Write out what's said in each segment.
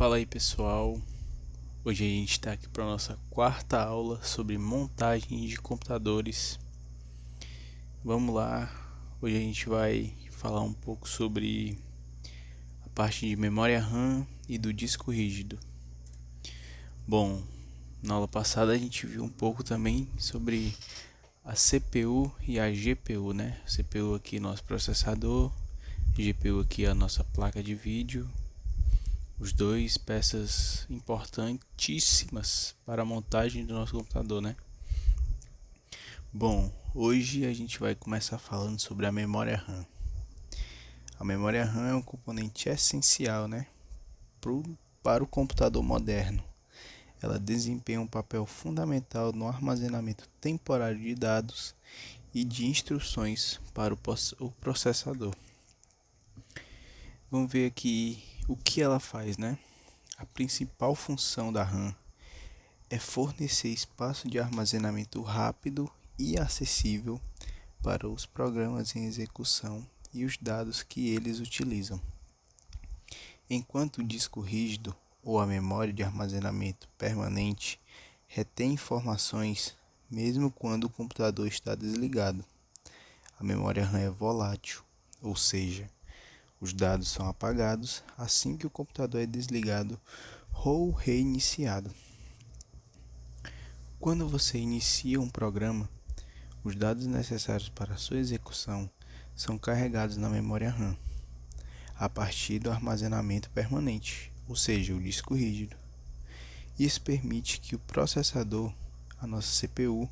Fala aí pessoal, hoje a gente está aqui para nossa quarta aula sobre montagem de computadores. Vamos lá, hoje a gente vai falar um pouco sobre a parte de memória RAM e do disco rígido. Bom, na aula passada a gente viu um pouco também sobre a CPU e a GPU, né? CPU aqui nosso processador, GPU aqui a nossa placa de vídeo. Os dois peças importantíssimas para a montagem do nosso computador, né? Bom, hoje a gente vai começar falando sobre a memória RAM. A memória RAM é um componente essencial, né, para o computador moderno. Ela desempenha um papel fundamental no armazenamento temporário de dados e de instruções para o processador. Vamos ver aqui o que ela faz, né? A principal função da RAM é fornecer espaço de armazenamento rápido e acessível para os programas em execução e os dados que eles utilizam. Enquanto o disco rígido ou a memória de armazenamento permanente retém informações mesmo quando o computador está desligado. A memória RAM é volátil, ou seja, os dados são apagados assim que o computador é desligado ou reiniciado. Quando você inicia um programa, os dados necessários para sua execução são carregados na memória RAM, a partir do armazenamento permanente, ou seja, o disco rígido. Isso permite que o processador, a nossa CPU,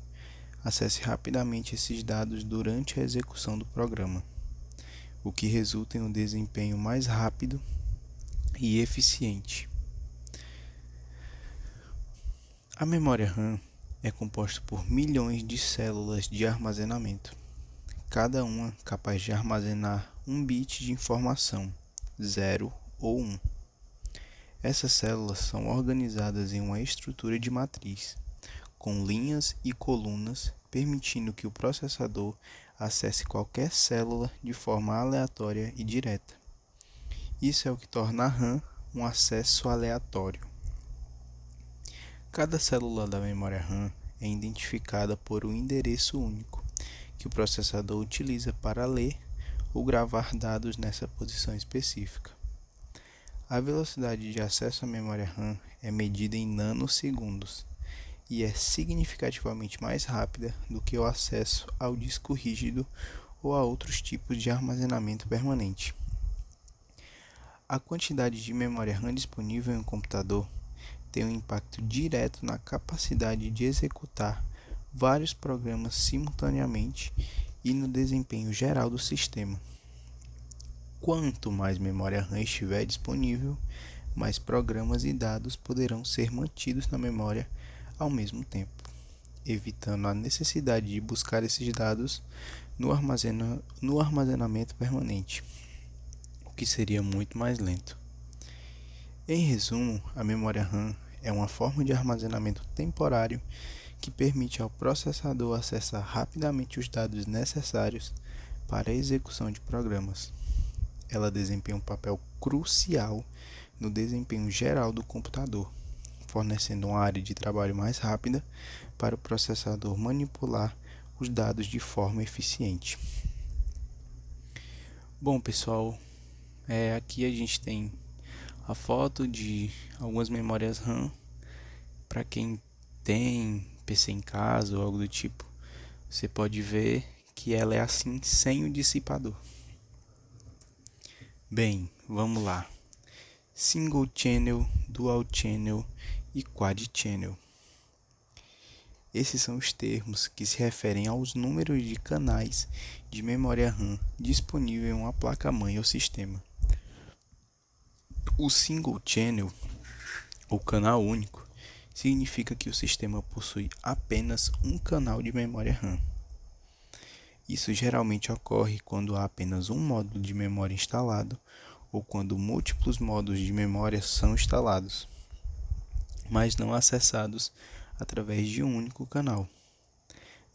acesse rapidamente esses dados durante a execução do programa, o que resulta em um desempenho mais rápido e eficiente. A memória RAM é composta por milhões de células de armazenamento, cada uma capaz de armazenar um bit de informação, 0 ou 1. Essas células são organizadas em uma estrutura de matriz, com linhas e colunas, permitindo que o processador acesse qualquer célula de forma aleatória e direta. Isso é o que torna a RAM um acesso aleatório. Cada célula da memória RAM é identificada por um endereço único, que o processador utiliza para ler ou gravar dados nessa posição específica. A velocidade de acesso à memória RAM é medida em nanosegundos e é significativamente mais rápida do que o acesso ao disco rígido ou a outros tipos de armazenamento permanente. A quantidade de memória RAM disponível em um computador tem um impacto direto na capacidade de executar vários programas simultaneamente e no desempenho geral do sistema. Quanto mais memória RAM estiver disponível, mais programas e dados poderão ser mantidos na memória ao mesmo tempo, evitando a necessidade de buscar esses dados no armazenamento permanente, o que seria muito mais lento. Em resumo, a memória RAM é uma forma de armazenamento temporário que permite ao processador acessar rapidamente os dados necessários para a execução de programas. Ela desempenha um papel crucial no desempenho geral do computador, fornecendo uma área de trabalho mais rápida para o processador manipular os dados de forma eficiente. Bom, pessoal, aqui a gente tem a foto de algumas memórias RAM. Para quem tem PC em casa ou algo do tipo, você pode ver que ela é assim sem o dissipador. Bem, vamos lá. Single channel, dual channel e quad channel. Esses são os termos que se referem aos números de canais de memória RAM disponível em uma placa-mãe ou sistema. O single channel, ou canal único, significa que o sistema possui apenas um canal de memória RAM. Isso geralmente ocorre quando há apenas um módulo de memória instalado ou quando múltiplos módulos de memória são instalados, mas não acessados através de um único canal.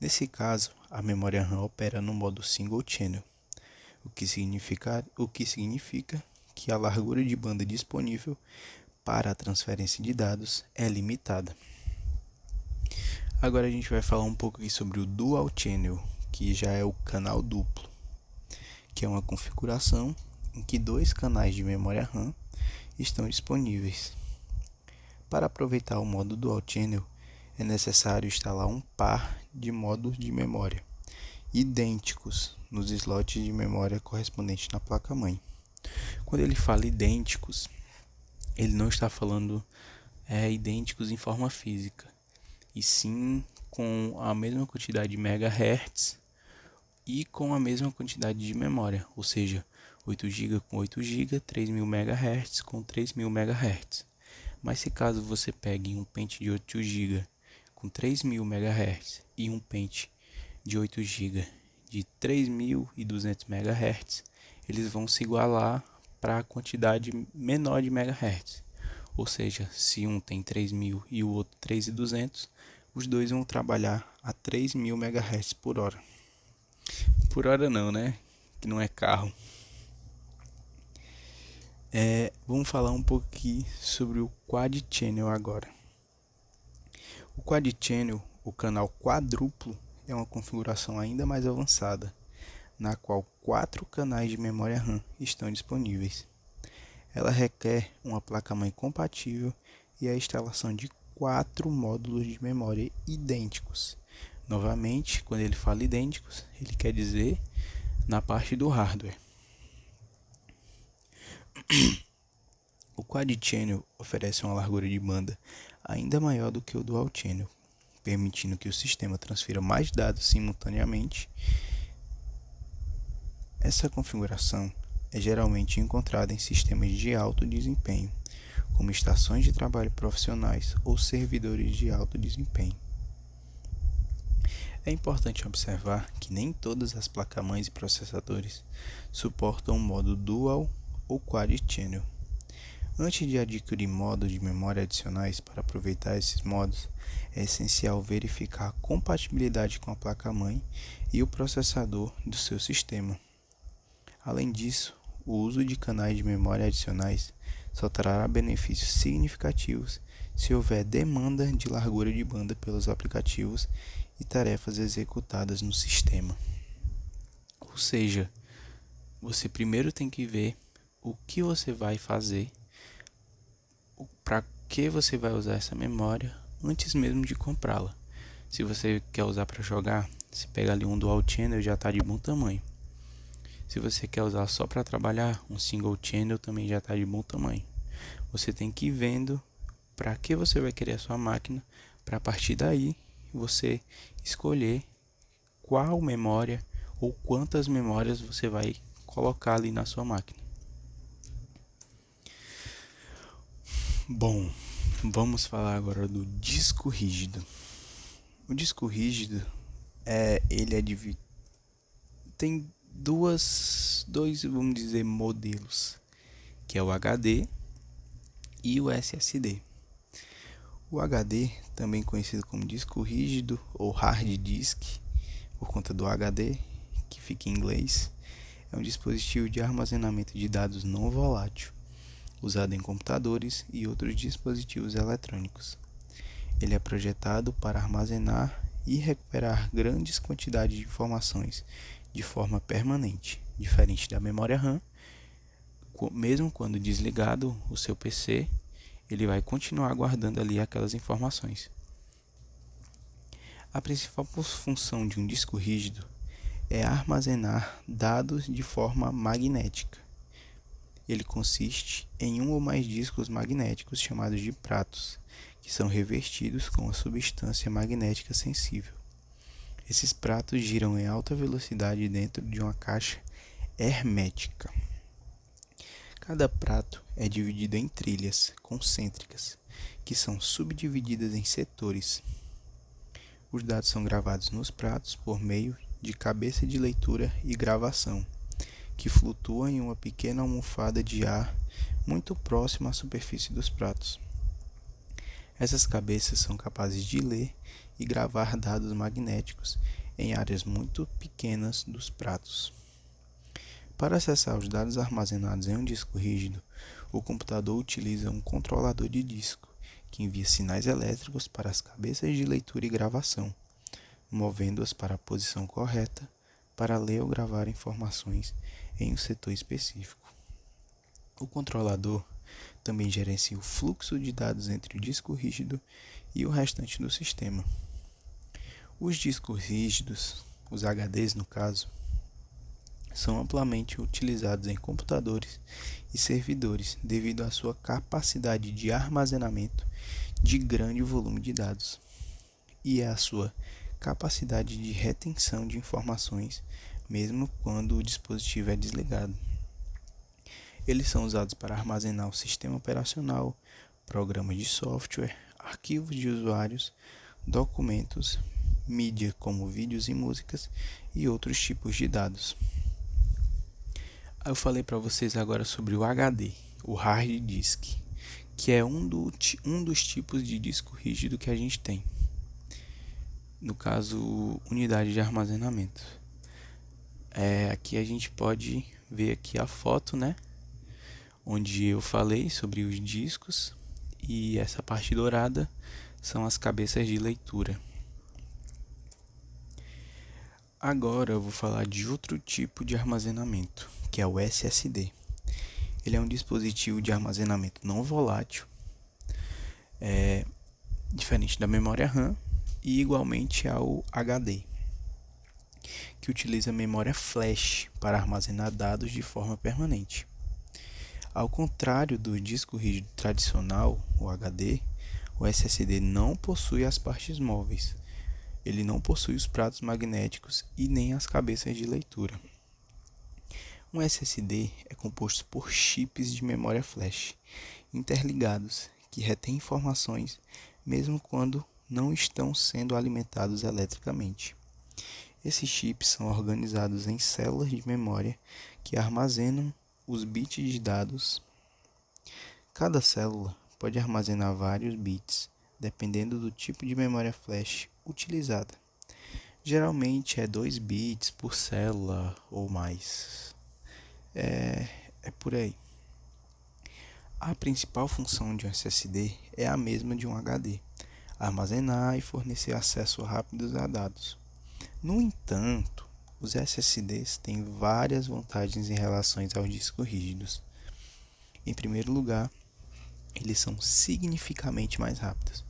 Nesse caso, a memória RAM opera no modo Single Channel, o que significa que a largura de banda disponível para a transferência de dados é limitada. Agora a gente vai falar um pouco aqui sobre o Dual Channel, que já é o canal duplo, que é uma configuração em que 2 canais de memória RAM estão disponíveis. Para aproveitar o modo Dual Channel, é necessário instalar um par de modos de memória idênticos nos slots de memória correspondentes na placa-mãe. Quando ele fala idênticos, ele não está falando idênticos em forma física, e sim com a mesma quantidade de megahertz e com a mesma quantidade de memória, ou seja, 8 GB com 8 GB, 3000 MHz com 3000 MHz. Mas se caso você pegue um pente de 8 GB com 3000 MHz e um pente de 8 GB de 3200 MHz, eles vão se igualar para a quantidade menor de megahertz. Ou seja, se um tem 3000 e o outro 3200, os dois vão trabalhar a 3000 MHz por hora. Por hora não, né? Que não é carro. Vamos falar um pouco aqui sobre o Quad Channel agora. O Quad Channel, o canal quadruplo, é uma configuração ainda mais avançada, na qual 4 canais de memória RAM estão disponíveis. Ela requer uma placa-mãe compatível e a instalação de 4 módulos de memória idênticos. Novamente, quando ele fala idênticos, ele quer dizer na parte do hardware. O Quad Channel oferece uma largura de banda ainda maior do que o Dual Channel, permitindo que o sistema transfira mais dados simultaneamente. Essa configuração é geralmente encontrada em sistemas de alto desempenho, como estações de trabalho profissionais ou servidores de alto desempenho. É importante observar que nem todas as placas-mães e processadores suportam o modo Dual ou Quad Channel. Antes de adquirir modos de memória adicionais para aproveitar esses modos, é essencial verificar a compatibilidade com a placa-mãe e o processador do seu sistema. Além disso, o uso de canais de memória adicionais só trará benefícios significativos se houver demanda de largura de banda pelos aplicativos e tarefas executadas no sistema. Ou seja, você primeiro tem que ver o que você vai fazer, para que você vai usar essa memória antes mesmo de comprá-la. Se você quer usar para jogar, se pega ali um Dual Channel, já está de bom tamanho. Se você quer usar só para trabalhar, um Single Channel também já está de bom tamanho. Você tem que ir vendo para que você vai querer a sua máquina, para a partir daí você escolher qual memória ou quantas memórias você vai colocar ali na sua máquina. Bom, vamos falar agora do disco rígido. O disco rígido tem dois, vamos dizer, modelos, que é o HD e o SSD. O HD, também conhecido como disco rígido ou hard disk, por conta do HD, que fica em inglês, é um dispositivo de armazenamento de dados não volátil, usado em computadores e outros dispositivos eletrônicos. Ele é projetado para armazenar e recuperar grandes quantidades de informações de forma permanente, diferente da memória RAM. Mesmo quando desligado o seu PC, ele vai continuar guardando ali aquelas informações. A principal função de um disco rígido é armazenar dados de forma magnética. Ele consiste em um ou mais discos magnéticos chamados de pratos, que são revestidos com uma substância magnética sensível. Esses pratos giram em alta velocidade dentro de uma caixa hermética. Cada prato é dividido em trilhas concêntricas, que são subdivididas em setores. Os dados são gravados nos pratos por meio de cabeça de leitura e gravação, que flutuam em uma pequena almofada de ar muito próxima à superfície dos pratos. Essas cabeças são capazes de ler e gravar dados magnéticos em áreas muito pequenas dos pratos. Para acessar os dados armazenados em um disco rígido, o computador utiliza um controlador de disco, que envia sinais elétricos para as cabeças de leitura e gravação, movendo-as para a posição correta para ler ou gravar informações em um setor específico. O controlador também gerencia o fluxo de dados entre o disco rígido e o restante do sistema. Os discos rígidos, os HDs no caso, são amplamente utilizados em computadores e servidores devido à sua capacidade de armazenamento de grande volume de dados e à sua capacidade de retenção de informações mesmo quando o dispositivo é desligado. Eles são usados para armazenar o sistema operacional, programas de software, arquivos de usuários, documentos, mídia como vídeos e músicas e outros tipos de dados. Eu falei para vocês agora sobre o HD, o Hard Disk, que é um dos tipos de disco rígido que a gente tem. No caso, unidade de armazenamento. Aqui a gente pode ver aqui a foto, né? Onde eu falei sobre os discos, e essa parte dourada são as cabeças de leitura. Agora eu vou falar de outro tipo de armazenamento, que é o SSD. Ele é um dispositivo de armazenamento não volátil, diferente da memória RAM e igualmente ao HD, que utiliza memória flash para armazenar dados de forma permanente. Ao contrário do disco rígido tradicional, o HD, o SSD não possui as partes móveis. Ele não possui os pratos magnéticos e nem as cabeças de leitura. Um SSD é composto por chips de memória flash interligados que retêm informações mesmo quando não estão sendo alimentados eletricamente. Esses chips são organizados em células de memória que armazenam os bits de dados. Cada célula pode armazenar vários bits, dependendo do tipo de memória flash utilizada. Geralmente é 2 bits por célula ou mais. É por aí. A principal função de um SSD é a mesma de um HD: armazenar e fornecer acesso rápido a dados. No entanto, os SSDs têm várias vantagens em relação aos discos rígidos. Em primeiro lugar, eles são significativamente mais rápidos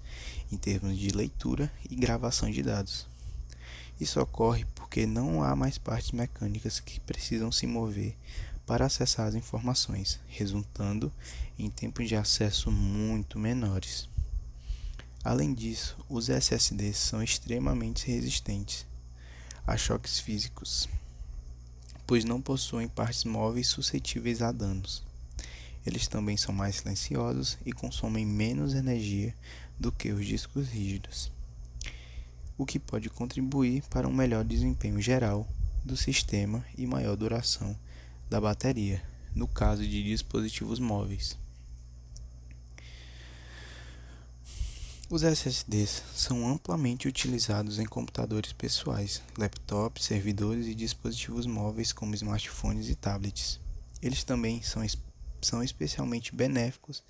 em termos de leitura e gravação de dados. Isso ocorre porque não há mais partes mecânicas que precisam se mover para acessar as informações, resultando em tempos de acesso muito menores. Além disso, os SSDs são extremamente resistentes a choques físicos, pois não possuem partes móveis suscetíveis a danos. Eles também são mais silenciosos e consomem menos energia do que os discos rígidos, o que pode contribuir para um melhor desempenho geral do sistema e maior duração da bateria, no caso de dispositivos móveis. Os SSDs são amplamente utilizados em computadores pessoais, laptops, servidores e dispositivos móveis como smartphones e tablets. Eles também são especialmente benéficos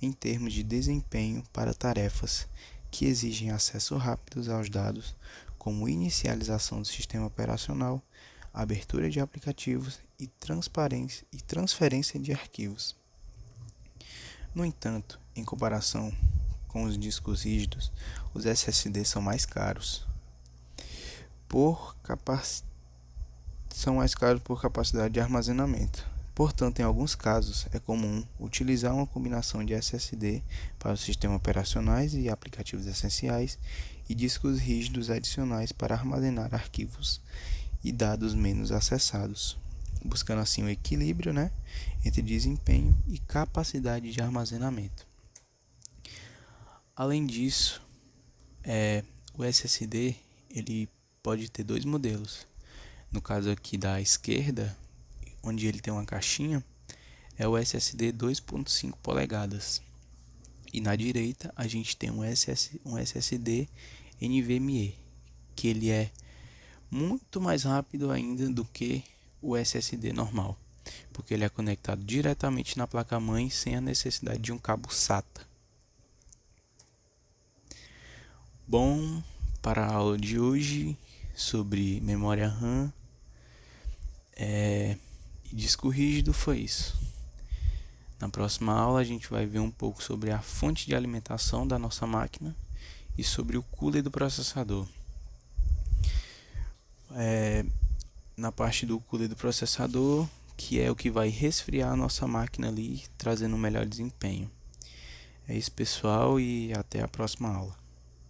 em termos de desempenho para tarefas que exigem acesso rápido aos dados, como inicialização do sistema operacional, abertura de aplicativos e transferência de arquivos. No entanto, em comparação com os discos rígidos, os SSDs são mais caros por capacidade de armazenamento. Portanto, em alguns casos, é comum utilizar uma combinação de SSD para os sistemas operacionais e aplicativos essenciais e discos rígidos adicionais para armazenar arquivos e dados menos acessados, buscando assim um equilíbrio, entre desempenho e capacidade de armazenamento. Além disso, o SSD ele pode ter 2 modelos. No caso aqui da esquerda, onde ele tem uma caixinha, é o SSD 2.5 polegadas. E na direita a gente tem um SSD NVMe, que ele é muito mais rápido ainda do que o SSD normal. porque ele é conectado diretamente na placa-mãe sem a necessidade de um cabo SATA. Bom, para a aula de hoje sobre memória RAM e disco rígido foi isso. Na próxima aula a gente vai ver um pouco sobre a fonte de alimentação da nossa máquina e sobre o cooler do processador. Na parte do cooler do processador, que é o que vai resfriar a nossa máquina ali, trazendo um melhor desempenho. É isso, pessoal, e até a próxima aula.